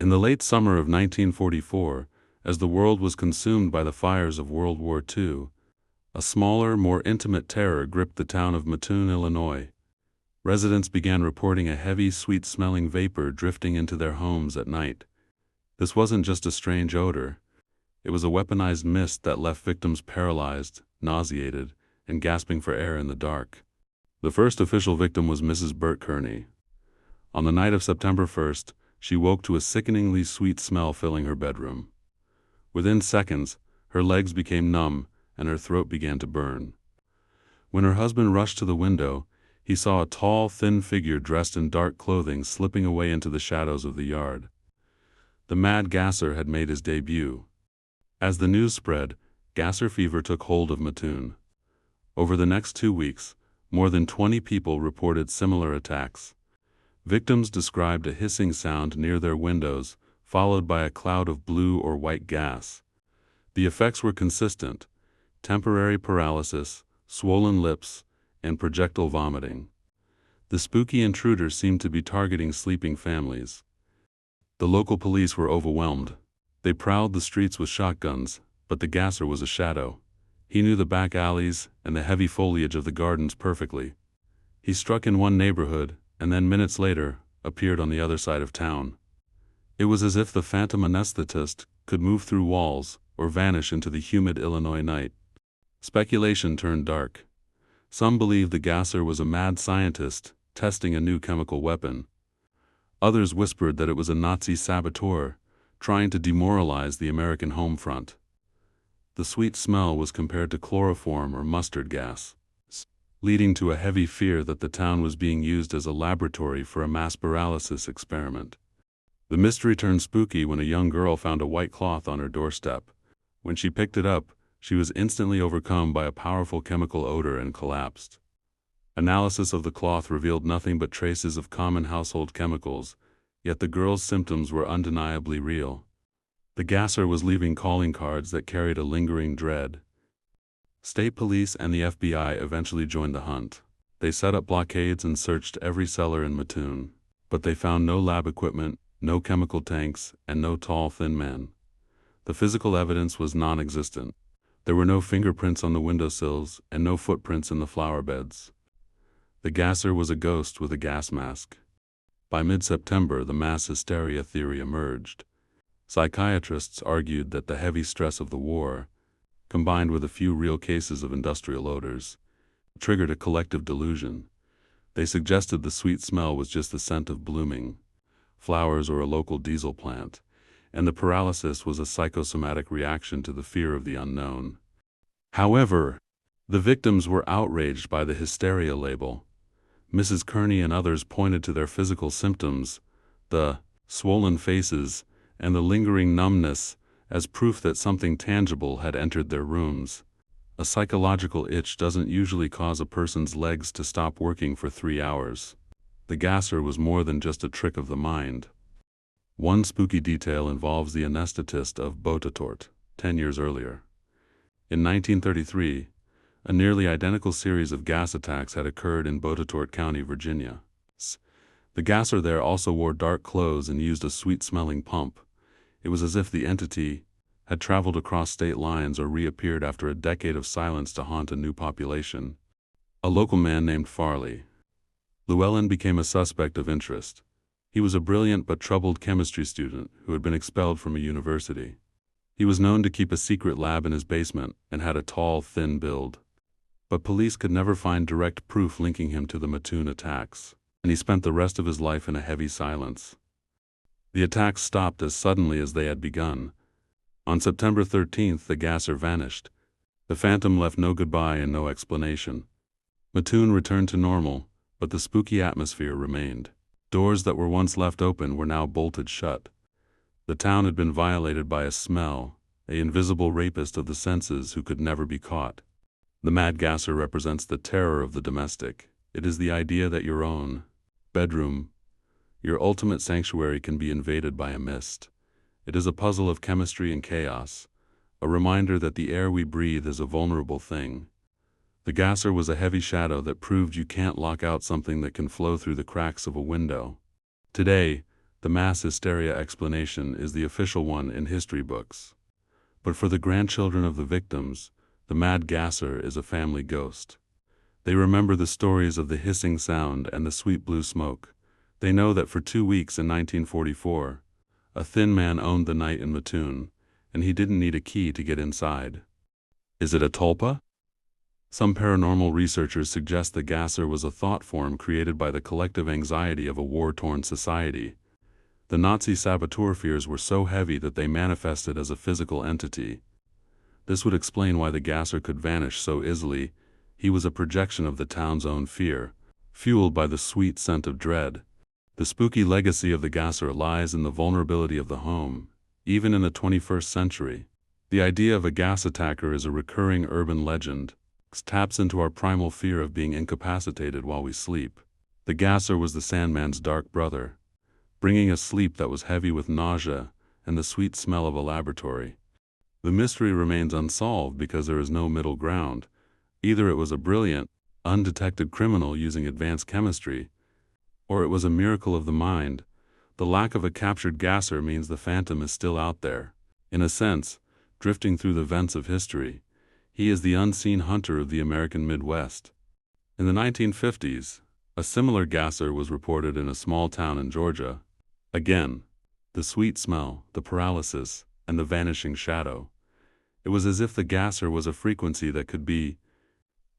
In the late summer of 1944, as the world was consumed by the fires of World War II, a smaller, more intimate terror gripped the town of Mattoon, Illinois. Residents began reporting a heavy, sweet-smelling vapor drifting into their homes at night. This wasn't just a strange odor. It was a weaponized mist that left victims paralyzed, nauseated, and gasping for air in the dark. The first official victim was Mrs. Burt Kearney. On the night of September 1st, she woke to a sickeningly sweet smell filling her bedroom. Within seconds, her legs became numb and her throat began to burn. When her husband rushed to the window, he saw a tall, thin figure dressed in dark clothing slipping away into the shadows of the yard. The mad gasser had made his debut. As the news spread, gasser fever took hold of Mattoon. Over the next 2 weeks, more than 20 people reported similar attacks. Victims described a hissing sound near their windows, followed by a cloud of blue or white gas. The effects were consistent: temporary paralysis, swollen lips, and projectile vomiting. The spooky intruder seemed to be targeting sleeping families. The local police were overwhelmed. They prowled the streets with shotguns, but the gasser was a shadow. He knew the back alleys and the heavy foliage of the gardens perfectly. He struck in one neighborhood, and then minutes later, appeared on the other side of town. It was as if the phantom anesthetist could move through walls or vanish into the humid Illinois night. Speculation turned dark. Some believed the gasser was a mad scientist testing a new chemical weapon. Others whispered that it was a Nazi saboteur trying to demoralize the American home front. The sweet smell was compared to chloroform or mustard gas, leading to a heavy fear that the town was being used as a laboratory for a mass paralysis experiment. The mystery turned spooky when a young girl found a white cloth on her doorstep. When she picked it up, she was instantly overcome by a powerful chemical odor and collapsed. Analysis of the cloth revealed nothing but traces of common household chemicals, yet the girl's symptoms were undeniably real. The gasser was leaving calling cards that carried a lingering dread. State police and the FBI eventually joined the hunt. They set up blockades and searched every cellar in Mattoon, but they found no lab equipment, no chemical tanks, and no tall, thin men. The physical evidence was non-existent. There were no fingerprints on the windowsills and no footprints in the flower beds. The gasser was a ghost with a gas mask. By mid-September, the mass hysteria theory emerged. Psychiatrists argued that the heavy stress of the war, combined with a few real cases of industrial odors, triggered a collective delusion. They suggested the sweet smell was just the scent of blooming flowers or a local diesel plant, and the paralysis was a psychosomatic reaction to the fear of the unknown. However, the victims were outraged by the hysteria label. Mrs. Kearney and others pointed to their physical symptoms, the swollen faces and the lingering numbness, as proof that something tangible had entered their rooms. A psychological itch doesn't usually cause a person's legs to stop working for 3 hours. The gasser was more than just a trick of the mind. One spooky detail involves the anesthetist of Botatort, 10 years earlier. In 1933, a nearly identical series of gas attacks had occurred in Botatort County, Virginia. The gasser there also wore dark clothes and used a sweet-smelling pump. It was as if the entity had traveled across state lines or reappeared after a decade of silence to haunt a new population. A local man named Farley Llewellyn became a suspect of interest. He was a brilliant but troubled chemistry student who had been expelled from a university. He was known to keep a secret lab in his basement and had a tall, thin build. But police could never find direct proof linking him to the Mattoon attacks, and he spent the rest of his life in a heavy silence. The attacks stopped as suddenly as they had begun. On September 13th, the gasser vanished. The phantom left no goodbye and no explanation. Mattoon returned to normal, but the spooky atmosphere remained. Doors that were once left open were now bolted shut. The town had been violated by a smell, an invisible rapist of the senses who could never be caught. The mad gasser represents the terror of the domestic. It is the idea that your own bedroom, your ultimate sanctuary, can be invaded by a mist. It is a puzzle of chemistry and chaos, a reminder that the air we breathe is a vulnerable thing. The gasser was a heavy shadow that proved you can't lock out something that can flow through the cracks of a window. Today, The mass hysteria explanation is the official one in history books. But for the grandchildren of the victims, the mad gasser is a family ghost. They remember the stories of the hissing sound and the sweet blue smoke. They know that for 2 weeks in 1944, a thin man owned the night in Mattoon, and he didn't need a key to get inside. Is it a tulpa? Some paranormal researchers suggest the gasser was a thought form created by the collective anxiety of a war-torn society. The Nazi saboteur fears were so heavy that they manifested as a physical entity. This would explain why the gasser could vanish so easily. He was a projection of the town's own fear, fueled by the sweet scent of dread. The spooky legacy of the gasser lies in the vulnerability of the home, even in the 21st century. The idea of a gas attacker is a recurring urban legend. It taps into our primal fear of being incapacitated while we sleep. The gasser was the Sandman's dark brother, bringing a sleep that was heavy with nausea and the sweet smell of a laboratory. The mystery remains unsolved because there is no middle ground. Either it was a brilliant, undetected criminal using advanced chemistry, or it was a miracle of the mind. The lack of a captured gasser means the phantom is still out there. In a sense, drifting through the vents of history, he is the unseen hunter of the American Midwest. In the 1950s, a similar gasser was reported in a small town in Georgia. Again, the sweet smell, the paralysis, and the vanishing shadow. It was as if the gasser was a frequency that could be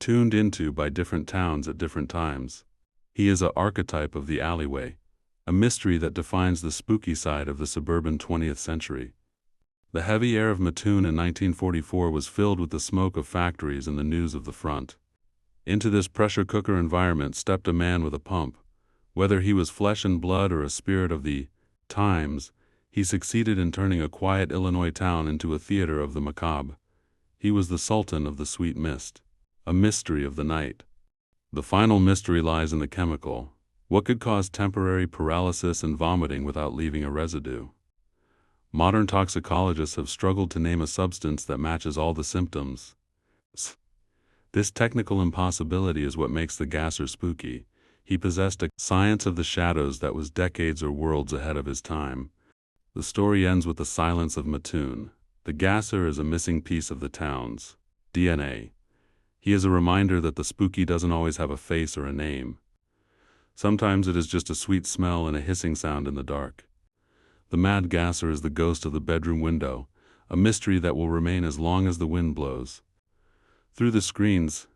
tuned into by different towns at different times. He is an archetype of the alleyway, a mystery that defines the spooky side of the suburban 20th century. The heavy air of Mattoon in 1944 was filled with the smoke of factories and the news of the front. Into this pressure cooker environment stepped a man with a pump. Whether he was flesh and blood or a spirit of the times, he succeeded in turning a quiet Illinois town into a theater of the macabre. He was the Sultan of the Sweet Mist, a mystery of the night. The final mystery lies in the chemical. What could cause temporary paralysis and vomiting without leaving a residue? Modern toxicologists have struggled to name a substance that matches all the symptoms. This technical impossibility is what makes the gasser spooky. He possessed a science of the shadows that was decades or worlds ahead of his time. The story ends with the silence of Mattoon. The gasser is a missing piece of the town's DNA. He is a reminder that the spooky doesn't always have a face or a name. Sometimes it is just a sweet smell and a hissing sound in the dark. The mad gasser is the ghost of the bedroom window, a mystery that will remain as long as the wind blows. Through the screens,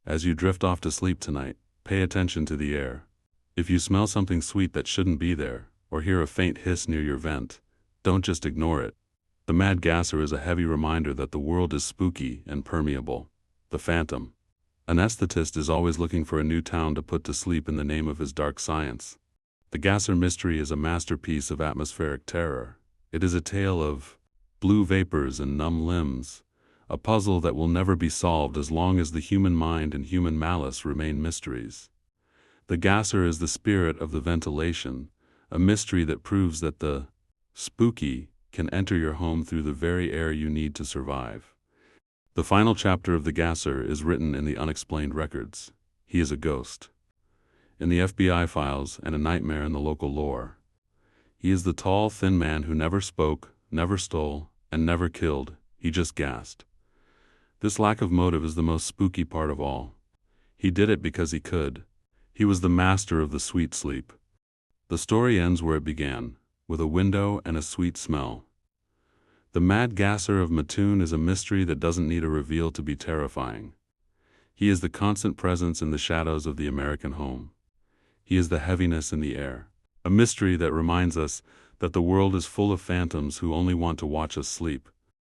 as you drift off to sleep tonight, pay attention to the air. If you smell something sweet that shouldn't be there, or hear a faint hiss near your vent, don't just ignore it. The mad gasser is a heavy reminder that the world is spooky and permeable. The phantom. An anesthetist is always looking for a new town to put to sleep in the name of his dark science. The gasser mystery is a masterpiece of atmospheric terror. It is a tale of blue vapors and numb limbs, a puzzle that will never be solved as long as the human mind and human malice remain mysteries. The gasser is the spirit of the ventilation, a mystery that proves that the spooky can enter your home through the very air you need to survive. The final chapter of the gasser is written in the unexplained records. He is a ghost in the FBI files and a nightmare in the local lore. He is the tall, thin man who never spoke, never stole, and never killed. He just gassed. This lack of motive is the most spooky part of all. He did it because he could. He was the master of the sweet sleep. The story ends where it began, with a window and a sweet smell. The mad gasser of Mattoon is a mystery that doesn't need a reveal to be terrifying. He is the constant presence in the shadows of the American home. He is the heaviness in the air, a mystery that reminds us that the world is full of phantoms who only want to watch us sleep.